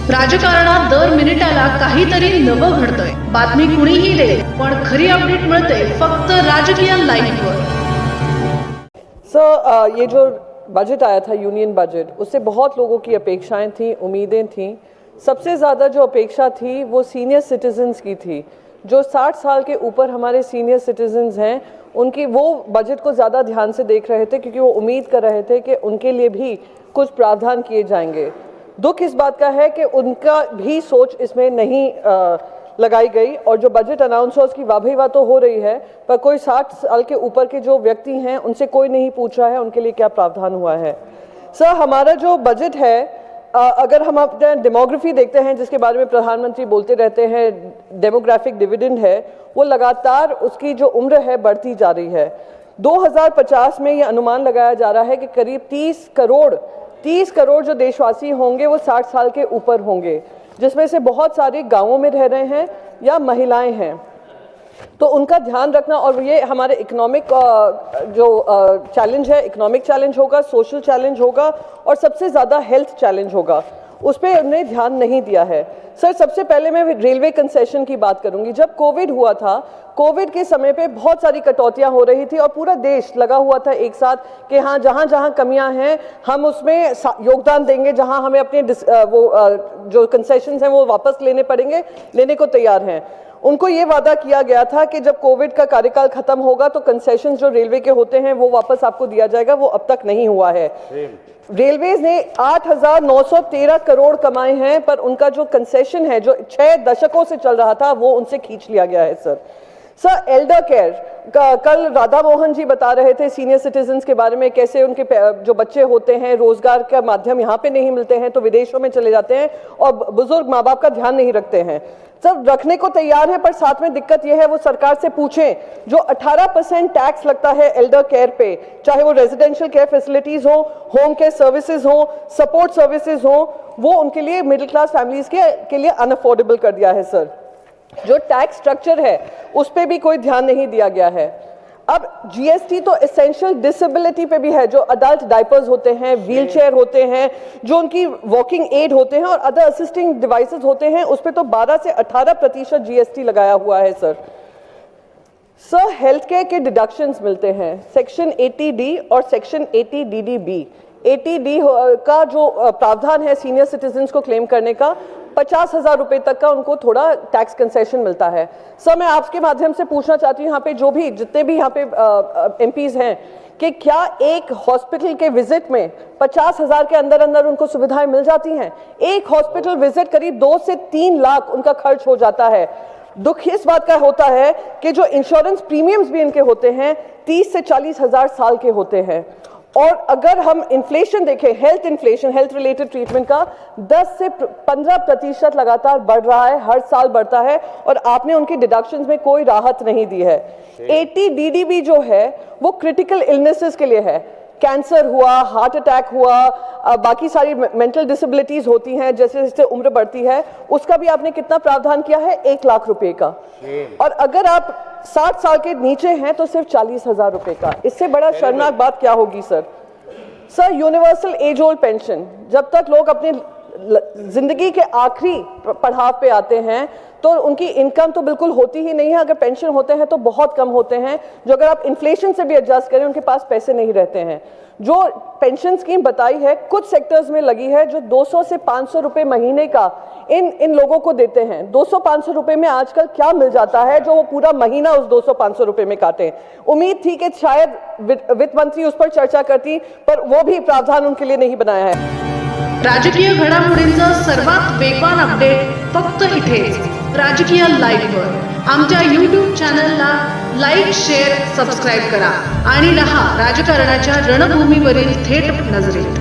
राजकारणात दर मिनिटाला काहीतरी नवं घडतंय. बातमी कुणीही दे, पण खरी अपडेट मिळते फक्त राजकीय लाईव्हवर. ये जो बजट आया था, यूनियन बजट, उससे बहुत लोगों की अपेक्षाएं थी, उम्मीदें थी. सबसे ज़्यादा जो अपेक्षा थी वो सीनियर सिटीजन्स की थी. जो 60 साल के ऊपर हमारे सीनियर सिटीजन्स हैं, उनकी वो बजट को ज़्यादा ध्यान से देख रहे थे, क्योंकि वो उम्मीद कर रहे थे कि उनके लिए भी कुछ प्रावधान किए जाएंगे. दुख इस बात का है कि उनका भी सोच इसमें नहीं लगाई गई, और जो बजट अनाउंस हुआ उसकी वाह वाह तो हो रही है, पर कोई 60 साल के ऊपर के जो व्यक्ति हैं उनसे कोई नहीं पूछ रहा है उनके लिए क्या प्रावधान हुआ है. सर, हमारा जो बजट है, अगर हम अपने डेमोग्राफी देखते हैं, जिसके बारे में प्रधानमंत्री बोलते रहते हैं, डेमोग्राफिक डिविडेंड है, वो लगातार उसकी जो उम्र है बढ़ती जा रही है. 2050 में ये अनुमान लगाया जा रहा है कि करीब 30 करोड़ जो देशवासी होंगे वो 60 साल के ऊपर होंगे, जिसमें से बहुत सारे गांवों में रह रहे हैं या महिलाएं हैं. तो उनका ध्यान रखना, और ये हमारे इकोनॉमिक जो चैलेंज है, इकोनॉमिक चैलेंज होगा, सोशल चैलेंज होगा, और सबसे ज़्यादा हेल्थ चैलेंज होगा, उस पर उन्हें ध्यान नहीं दिया है. सर, सबसे पहले मैं रेलवे कंसेशन की बात करूंगी. जब कोविड हुआ था, कोविड के समय पे बहुत सारी कटौतियां हो रही थी और पूरा देश लगा हुआ था एक साथ कि हाँ, जहाँ जहाँ कमियां हैं हम उसमें योगदान देंगे, जहाँ हमें अपने जो कंसेशंस हैं वो वापस लेने को तैयार हैं. उनको ये वादा किया गया था कि जब कोविड का कार्यकाल खत्म होगा तो कंसेशंस जो रेलवे के होते हैं वो वापस आपको दिया जाएगा. वो अब तक नहीं हुआ है. रेलवेज ने 8,913 करोड़ कमाए हैं, पर उनका जो कंसेशन है जो 6 दशकों से चल रहा था वो उनसे खींच लिया गया है. सर, एल्डर केयर, कल राधा मोहन जी बता रहे थे सीनियर सिटीजन्स के बारे में, कैसे उनके जो बच्चे होते हैं रोजगार का माध्यम यहाँ पे नहीं मिलते हैं तो विदेशों में चले जाते हैं, और बुजुर्ग माँ बाप का ध्यान नहीं रखते हैं. सब रखने को तैयार है, पर साथ में दिक्कत यह है, वो सरकार से पूछें, जो 18% टैक्स लगता है एल्डर केयर पे, चाहे वो रेजिडेंशियल केयर फैसिलिटीज हो, होम केयर सर्विसेज हो, सपोर्ट सर्विसेज हो, वो उनके लिए मिडिल क्लास फैमिलीज के लिए अनअफोर्डेबल कर दिया है. सर, जो टैक्स स्ट्रक्चर है उस पर भी कोई ध्यान नहीं दिया गया है. अब जीएसटी तो एसेंशियल डिसेबिलिटी पे भी है, जो अडल्ट डायपर्स होते हैं, व्हील चेयर होते हैं, जो उनकी वॉकिंग एड होते हैं और अदर असिस्टिंग डिवाइसेस होते हैं, उस पर तो 12 से 18% जीएसटी लगाया हुआ है. सर, हेल्थ केयर के डिडक्शंस मिलते हैं सेक्शन 80D और सेक्शन 80DDB. 80D का जो प्रावधान है सीनियर सिटीजन्स को क्लेम करने का, 50,000 रुपए तक का उनको थोड़ा टैक्स कंसेशन मिलता है. सर, मैं आपके माध्यम से पूछना चाहती हूँ, यहाँ पे जितने भी यहाँ पे एमपीज हैं, कि क्या एक हॉस्पिटल के विजिट में 50,000 के अंदर अंदर उनको सुविधाएं मिल जाती हैं? एक हॉस्पिटल विजिट करीब 2 से 3 लाख उनका खर्च हो जाता है. दुख इस बात का होता है कि जो इंश्योरेंस प्रीमियम्स भी इनके होते हैं 30 से 40,000 साल के होते हैं. और अगर हम इन्फ्लेशन देखें, हेल्थ रिलेटेड ट्रीटमेंट का 10 से 15% लगातार बढ़ रहा है, हर साल बढ़ता है, और आपने उनकी डिडक्शंस में कोई राहत नहीं दी है. 80DDB जो है वो क्रिटिकल इलनेसेस के लिए है. कैंसर हुआ, हार्ट अटैक हुआ, बाकी सारी मेंटल डिसेबिलिटीज होती हैं, जैसे जैसे उम्र बढ़ती है, उसका भी आपने कितना प्रावधान किया है? 1 लाख रुपए का. और अगर आप 60 साल के नीचे हैं तो सिर्फ 40,000 रुपए का. इससे बड़ा शर्मनाक बात क्या होगी? Sir, universal age old pension, जब तक लोग अपने जिंदगी के आखिरी पड़ाव पे आते हैं तो उनकी इनकम तो बिल्कुल होती ही नहीं है. अगर पेंशन होते हैं तो बहुत कम होते हैं, जो अगर आप इन्फ्लेशन से भी एडजस्ट करें उनके पास पैसे नहीं रहते हैं. जो पेंशन स्कीम बताई है कुछ सेक्टर्स में लगी है, जो 200 से 500 रुपए महीने का इन लोगों को देते हैं. 200-500 रुपए में आजकल क्या मिल जाता है जो वो पूरा महीना उस 200-500 रुपए में काटे? उम्मीद थी कि शायद वित्त मंत्री उस पर चर्चा करती, पर वो भी प्रावधान उनके लिए नहीं बनाया है. राजकीय घडामोडींचा सर्वात वेगवान अपडेट फक्त इथेच राजकीय लाईव्हवर. आमच्या YouTube चॅनलला लाईक, शेअर, सबस्क्राईब करा आणि रहा राजकारणाच्या रणभूमीवरील थेट नजरेत.